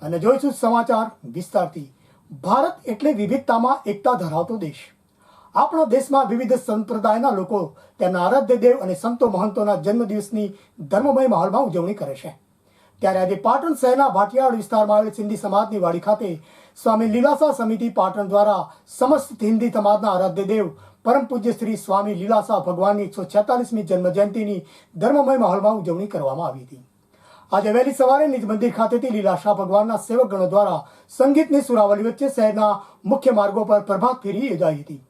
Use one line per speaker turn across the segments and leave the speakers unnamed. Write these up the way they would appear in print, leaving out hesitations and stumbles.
અને જોઈશું સમાચાર વિસ્તારથી। ભારત એટલે વિવિધતામાં એકતા ધરાવતો દેશ। આપણા દેશમાં વિવિધ સંપ્રદાયના લોકો તેમના આરાધ્ય દેવ અને સંતો મહંતોના જન્મદિવસની ધર્મમય માહોલમાં ઉજવણી કરે છે। ત્યારે આજે પાટણ શહેરના ભાટિયાવાડ વિસ્તારમાં આવેલ સિંધી સમાજની વાડી ખાતે સ્વામી લીલાસા સમિતિ પાટણ દ્વારા સમસ્ત હિન્દી સમાજના આરાધ્ય દેવ પરમ પૂજ્ય શ્રી સ્વામી લીલાસા ભગવાનની 146મી જન્મ જયંતિની ધર્મમય માહોલમાં ઉજવણી કરવામાં આવી હતી। આજે વહેલી સવારે નિજ મંદિર ખાતેથી લીલાશા ભગવાનના સેવકગણો દ્વારા સંગીતની સુરાવલી વચ્ચે શહેરના મુખ્ય માર્ગો પર પ્રભાત ફેરી યોજાઈ હતી।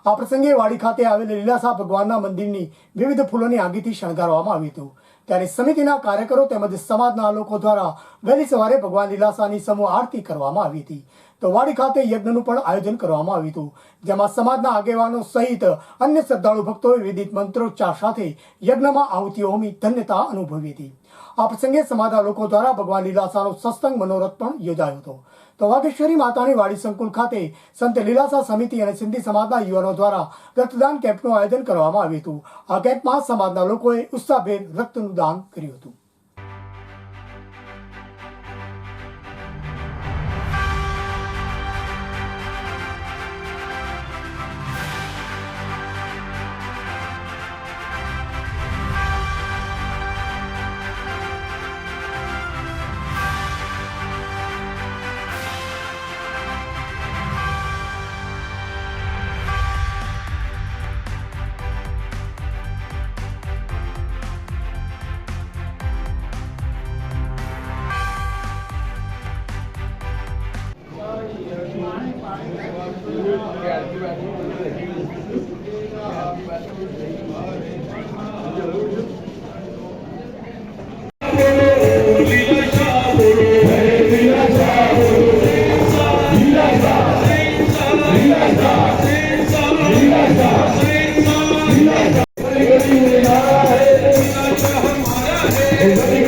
આ પ્રસંગે વાડી ખાતે આવેલ લીલાશા ભગવાનના મંદિરની વિવિધ ફૂલોની આગીથી શણગારવામાં આવ્યું હતું। ત્યારે સમિતિના કાર્યકરો તેમજ સમાજના લોકો દ્વારા વહેલી સવારે ભગવાન લીલાસાની સમૂહ આરતી કરવામાં આવી હતી। તો વાડી ખાતે યજ્ઞનું પણ આયોજન કરવામાં આવ્યું હતું, જેમાં સમાજના આગેવાનો સહિત અન્ય શ્રદ્ધાળુ ભક્તોએ વિવિધ મંત્રોચ્ચાર સાથે યજ્ઞમાં આહુતિઓ હોમી ધન્યતા અનુભવી હતી। આ પ્રસંગે સમાજના લોકો દ્વારા ભગવાન લીલાસાનો સત્સંગ મનોરથ પણ યોજાયો હતો। તો વાઘેશ્વરી માતાની વાડી સંકુલ ખાતે સંત લીલાસા સમિતિ અને સિંધી સમાજના યુવાનો દ્વારા રક્તદાન કેમ્પનું આયોજન કરવામાં આવ્યું હતું। આ કેમ્પમાં સમાજના લોકોએ ઉત્સાહભેર રક્તનું દાન કર્યું હતું।
Hey,